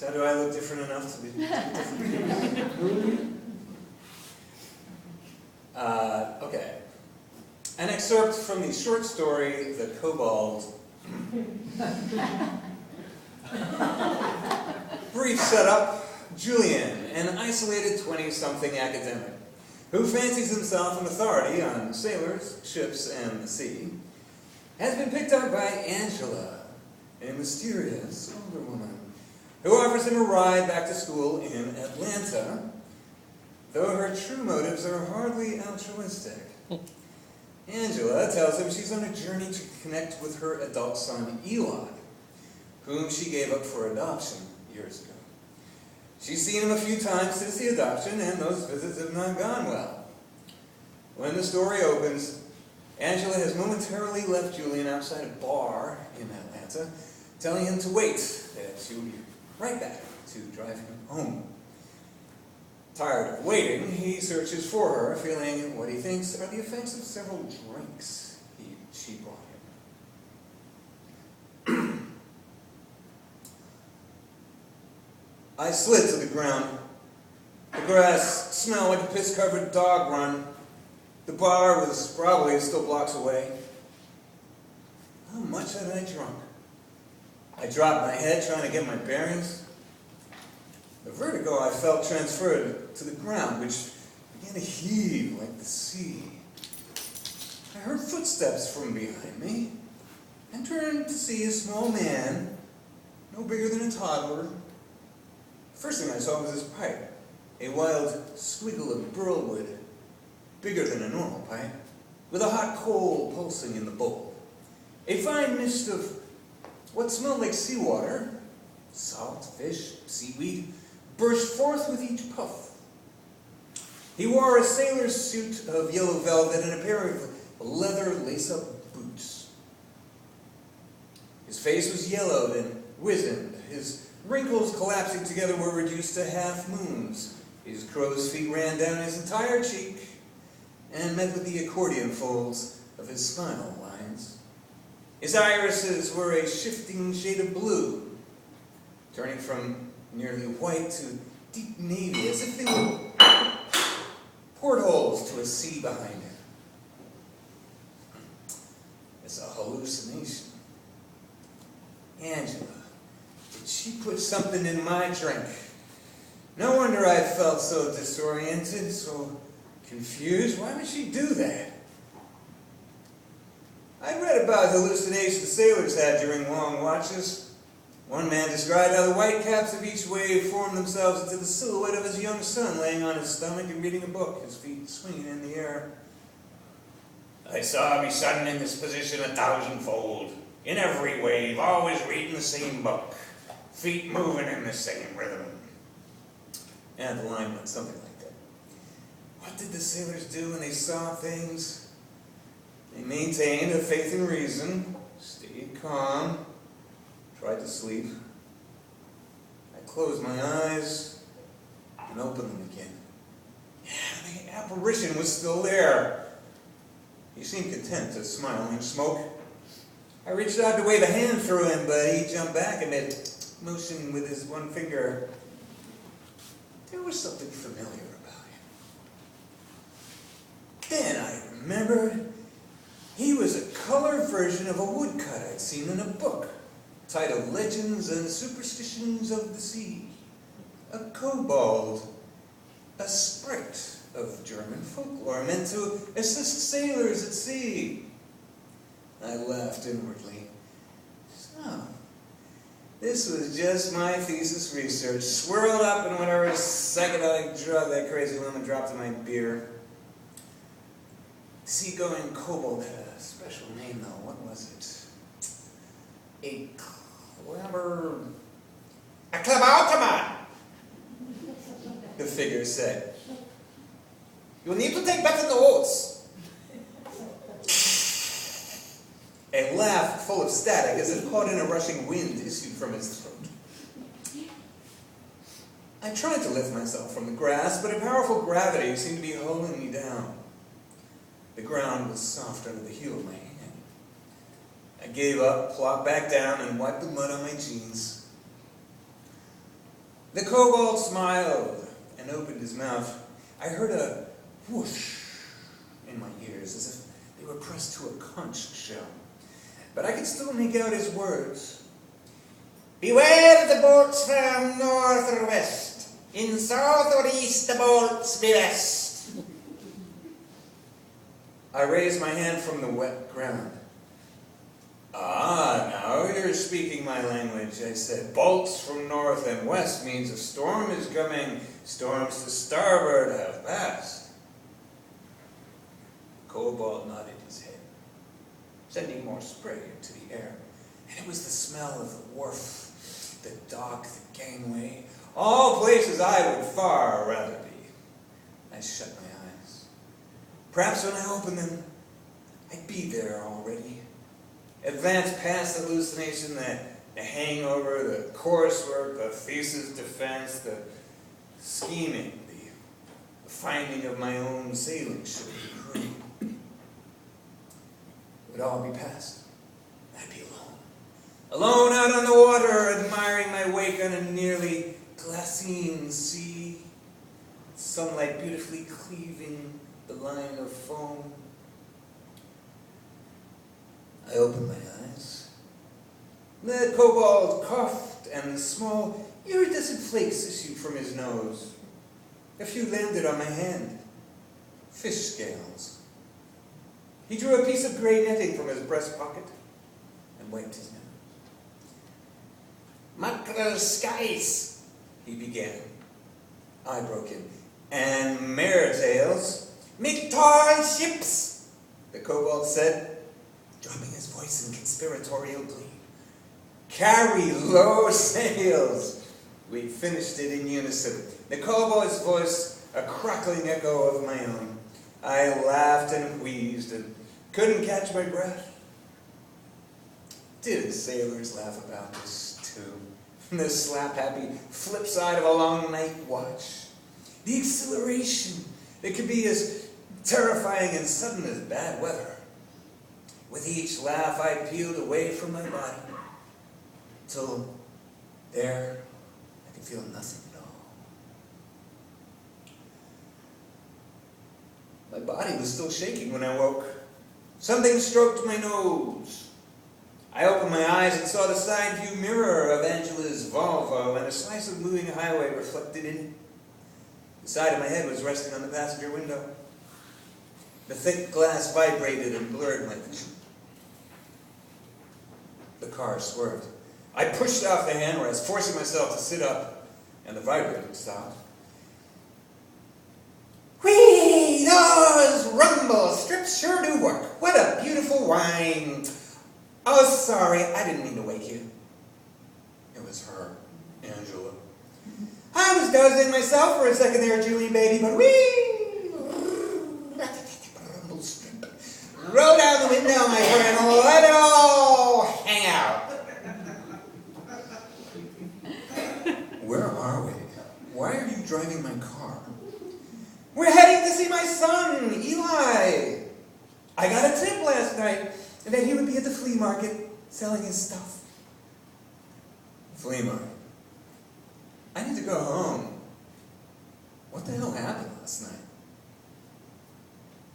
So do I look different enough to be different? Okay. An excerpt from the short story, The Kobold. Brief setup. Julian, an isolated 20-something academic, who fancies himself an authority on sailors, ships, and the sea, has been picked up by Angela, a mysterious older woman, who offers him a ride back to school in Atlanta, though her true motives are hardly altruistic. Angela tells him she's on a journey to connect with her adult son, Eli, whom she gave up for adoption years ago. She's seen him a few times since the adoption, and those visits have not gone well. When the story opens, Angela has momentarily left Julian outside a bar in Atlanta, telling him to wait, that she will be right back to drive him home. Tired of waiting, he searches for her, feeling what he thinks are the effects of several drinks she brought him. I slid to the ground. The grass smelled like a piss-covered dog run. The bar was probably still blocks away. How much had I drunk? I dropped my head trying to get my bearings. The vertigo I felt transferred to the ground, which began to heave like the sea. I heard footsteps from behind me and turned to see a small man, no bigger than a toddler. The first thing I saw was his pipe, a wild squiggle of burlwood, bigger than a normal pipe, with a hot coal pulsing in the bowl. A fine mist of what smelled like seawater, salt, fish, seaweed, burst forth with each puff. He wore a sailor's suit of yellow velvet and a pair of leather lace-up boots. His face was yellowed and wizened. His wrinkles collapsing together were reduced to half moons. His crow's feet ran down his entire cheek and met with the accordion folds of his spinal lines. His irises were a shifting shade of blue, turning from nearly white to deep navy, as if they were portholes to a sea behind him. It's a hallucination. Angela, did she put something in my drink? No wonder I felt so disoriented, so confused. Why would she do that? I'd read about hallucinations sailors had during long watches. One man described how the white caps of each wave formed themselves into the silhouette of his young son laying on his stomach and reading a book, his feet swinging in the air. I saw my son in this position 1,000-fold, in every wave, always reading the same book, feet moving in the same rhythm. And the line went something like that. What did the sailors do when they saw things? They maintained a faith in reason, stayed calm, tried to sleep. I closed my eyes and opened them again. Yeah, the apparition was still there. He seemed content to smile and smoke. I reached out to wave a hand through him, but he jumped back and made a motion with his one finger. There was something familiar about him. Then I remembered he was a colored version of a woodcut I'd seen in a book titled Legends and Superstitions of the Sea. A kobold, a sprite of German folklore meant to assist sailors at sea. I laughed inwardly. So, this was just my thesis research, swirled up in whatever psychedelic drug that crazy woman dropped in my beer. Seagoing kobold had a special name, though. What was it? A claboutman, the figure said. You need to take better notes. A laugh full of static, as if caught in a rushing wind, issued from his throat. I tried to lift myself from the grass, but a powerful gravity seemed to be holding me down. The ground was soft under the heel of my hand. I gave up, plopped back down, and wiped the mud on my jeans. The kobold smiled and opened his mouth. I heard a whoosh in my ears, as if they were pressed to a conch shell. But I could still make out his words. Beware the bolts from north or west. In south or east the bolts be best. I raised my hand from the wet ground. Ah, now you're speaking my language, I said. Bolts from north and west means a storm is coming. Storms to starboard have passed. Kobold nodded his head, sending more spray into the air. And it was the smell of the wharf, the dock, the gangway, all places I would far rather be. I shut my eyes. Perhaps when I opened them, I'd be there already. Advanced past the hallucination, the hangover, the coursework, the thesis defense, the scheming, the finding of my own sailing ship and crew. It would all be past. I'd be alone. Alone out on the water, admiring my wake on a nearly glassine sea. Sunlight beautifully cleaving the line of foam. I opened my eyes. The kobold coughed, and small, iridescent flakes issued from his nose. A few landed on my hand. Fish scales. He drew a piece of gray netting from his breast pocket and wiped his nose. Mackerel skies, he began. I broke in. And maretails. Make tall ships, the kobold said, dropping his voice in conspiratorial glee. Carry low sails. We finished it in unison. The kobold's voice, a crackling echo of my own. I laughed and wheezed and couldn't catch my breath. Did sailors laugh about this too? The slap-happy flip side of a long night watch. The exhilaration that could be as terrifying and sudden as bad weather. With each laugh, I peeled away from my body, till there I could feel nothing at all. My body was still shaking when I woke. Something stroked my nose. I opened my eyes and saw the side view mirror of Angela's Volvo and a slice of moving highway reflected in it. The side of my head was resting on the passenger window. The thick glass vibrated and blurred my vision. The car swerved. I pushed off the handrest, forcing myself to sit up, and the vibrator stopped. Whee! Those rumble strips sure do work. What a beautiful wine. Oh, sorry, I didn't mean to wake you. It was her, Angela. I was dozing myself for a second there, Julie, baby, but whee! Rumble strip. Roll down the window, my friend, and let it all hang out. Where are we? Why are you driving my car? We're heading to see my son, Eli. I got a tip last night that he would be at the flea market selling his stuff. Flea market? I need to go home. What the hell happened last night?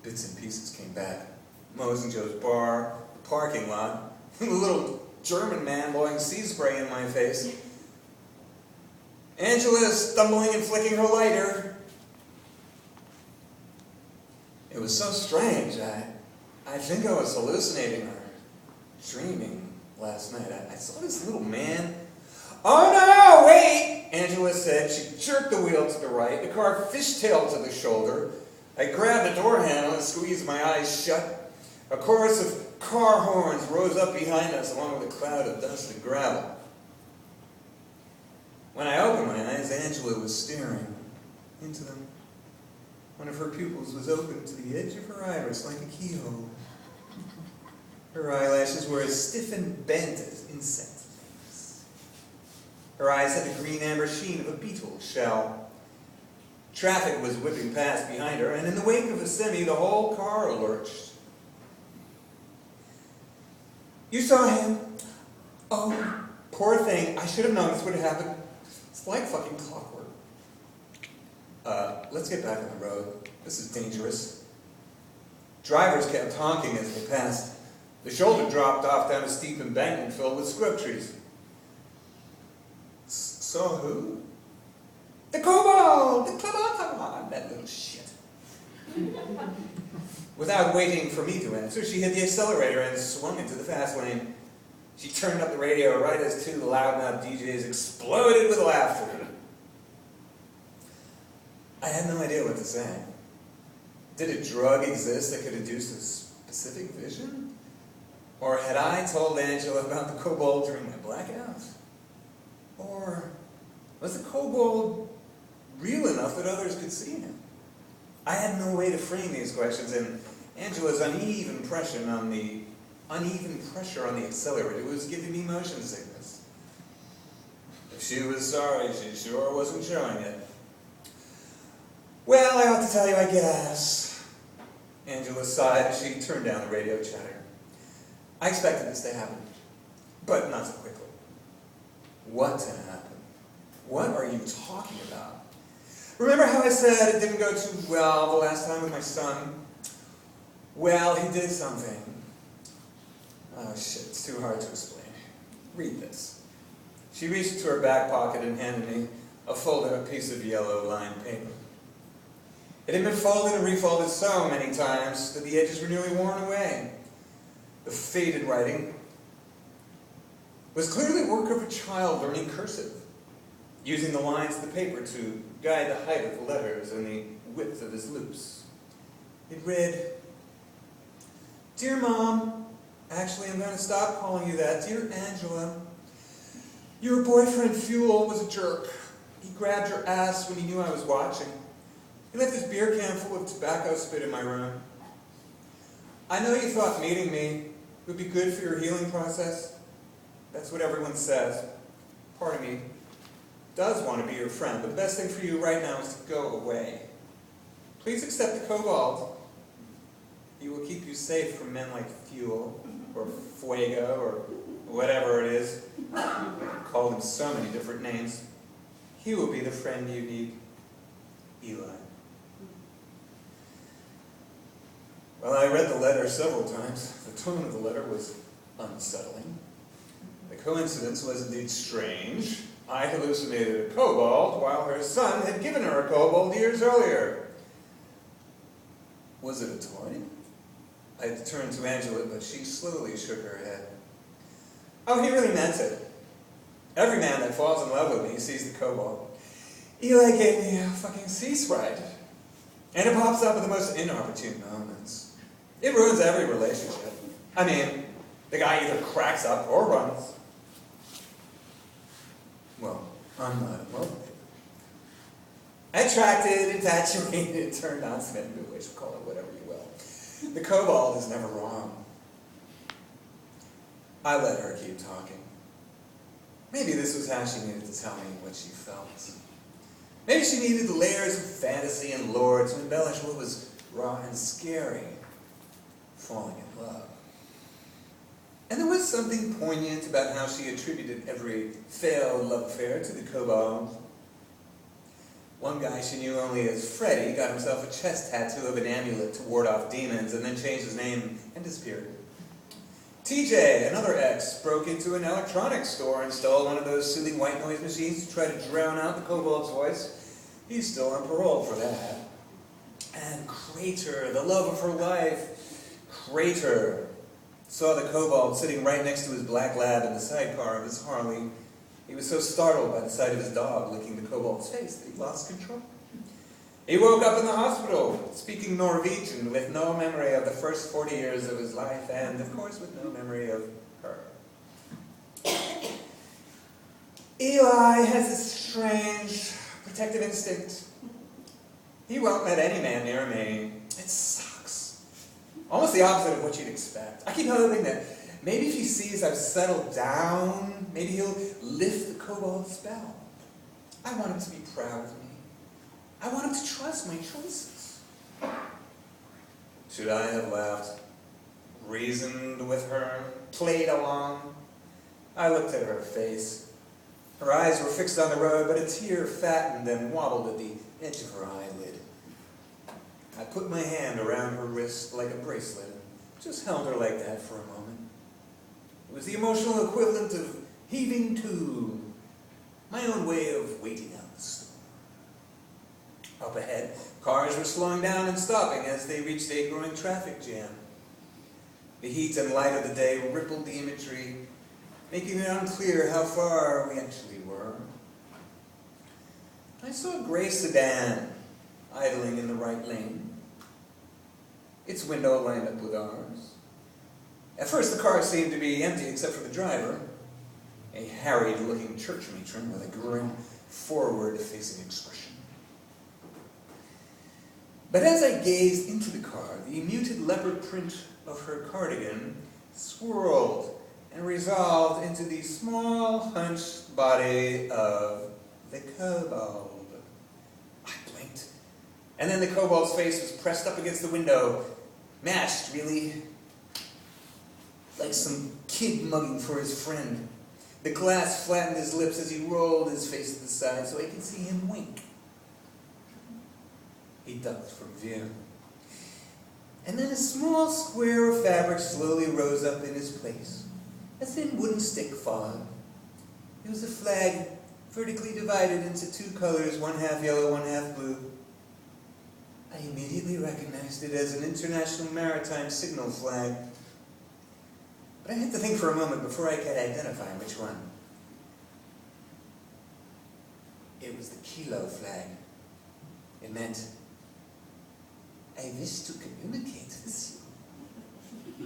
Bits and pieces came back. Moe's and Joe's bar, the parking lot, the little German man blowing sea spray in my face. Angela stumbling and flicking her lighter. It was so strange. I think I was hallucinating or dreaming last night. I saw this little man. Oh no, wait! Angela said. She jerked the wheel to the right. The car fishtailed to the shoulder. I grabbed the door handle and squeezed my eyes shut. A chorus of car horns rose up behind us along with a cloud of dust and gravel. When I opened my eyes, Angela was staring into them. One of her pupils was open to the edge of her iris like a keyhole. Her eyelashes were as stiff and bent as insect legs. Her eyes had the green-amber sheen of a beetle shell. Traffic was whipping past behind her, and in the wake of a semi, the whole car lurched. You saw him? Oh, poor thing. I should have known this would happen. It's like fucking clockwork. Let's get back on the road. This is dangerous. Drivers kept honking as they passed. The shoulder dropped off down a steep embankment filled with scrub trees. Saw who? The Kobold! The Kobold! That little shit. Without waiting for me to answer, she hit the accelerator and swung into the fast lane. She turned up the radio right as two loudmouth DJs exploded with laughter. I had no idea what to say. Did a drug exist that could induce a specific vision? Or had I told Angela about the Kobold during my blackout? Or was the Kobold real enough that others could see him? I had no way to frame these questions, and Angela's uneven pressure on the accelerator was giving me motion sickness. If she was sorry, she sure wasn't showing it. Well, I ought to tell you, I guess. Angela sighed as she turned down the radio chatter. I expected this to happen, but not so quickly. What to happen? What are you talking about? Remember how I said it didn't go too well the last time with my son? Well, he did something. Oh shit, it's too hard to explain. Read this. She reached into her back pocket and handed me a folded piece of yellow lined paper. It had been folded and refolded so many times that the edges were nearly worn away. The faded writing was clearly the work of a child learning cursive, using the lines of the paper to guide the height of the letters and the width of his loops. It read, "Dear Mom, actually I'm going to stop calling you that. Dear Angela, your boyfriend Fuel was a jerk. He grabbed your ass when he knew I was watching. He left his beer can full of tobacco spit in my room. I know you thought meeting me would be good for your healing process. That's what everyone says. Part of me does want to be your friend, but the best thing for you right now is to go away. Please accept the Kobold. He will keep you safe from men like Fuel, or Fuego, or whatever it is. Called him so many different names. He will be the friend you need. Eli." Well, I read the letter several times. The tone of the letter was unsettling. The coincidence was indeed strange. I hallucinated a kobold while her son had given her a kobold years earlier. Was it a toy? I had to turn to Angela, but she slowly shook her head. Oh, he really meant it. Every man that falls in love with me sees the kobold. Eli gave me a fucking sea sprite. And it pops up at the most inopportune moments. It ruins every relationship. I mean, the guy either cracks up or runs. Well, I'm not in love with it. Attracted, infatuated, turned on, smitten, which call it whatever you will. The kobold is never wrong. I let her keep talking. Maybe this was how she needed to tell me what she felt. Maybe she needed the layers of fantasy and lore to embellish what was raw and scary. Falling in love. And there was something poignant about how she attributed every failed love affair to the Kobold. One guy she knew only as Freddy got himself a chest tattoo of an amulet to ward off demons and then changed his name and disappeared. TJ, another ex, broke into an electronics store and stole one of those soothing white noise machines to try to drown out the Kobold's voice. He's still on parole for that. And Crater, the love of her life, Crater, saw the Kobold sitting right next to his black lab in the sidecar of his Harley. He was so startled by the sight of his dog licking the Kobold's face that he lost control. He woke up in the hospital, speaking Norwegian, with no memory of the first 40 years of his life, and, of course, with no memory of her. Eli has this strange protective instinct. He won't let any man near me. It sucks. Almost the opposite of what you'd expect. I keep hoping that maybe if he sees I've settled down, maybe he'll lift the kobold spell. I want him to be proud of me. I want him to trust my choices. Should I have laughed, reasoned with her, played along? I looked at her face. Her eyes were fixed on the road, but a tear fattened and wobbled at the edge of her eyelid. I put my hand around her wrist like a bracelet and just held her like that for a moment. It was the emotional equivalent of heaving to, my own way of waiting out the storm. Up ahead, cars were slowing down and stopping as they reached a growing traffic jam. The heat and light of the day rippled the imagery, making it unclear how far we actually were. I saw a gray sedan idling in the right lane, its window lined up with ours. At first the car seemed to be empty except for the driver, a harried-looking church matron with a grim, forward-facing expression. But as I gazed into the car, the muted leopard print of her cardigan swirled and resolved into the small, hunched body of the kobold. I blinked, and then the kobold's face was pressed up against the window, mashed, really, like some kid mugging for his friend. The glass flattened his lips as he rolled his face to the side so I could see him wink. He ducked from view. And then a small square of fabric slowly rose up in his place. A thin wooden stick followed. It was a flag vertically divided into two colors, one half yellow, one half blue. I immediately recognized it as an international maritime signal flag. But I had to think for a moment before I could identify which one. It was the kilo flag. It meant, I wish to communicate with you.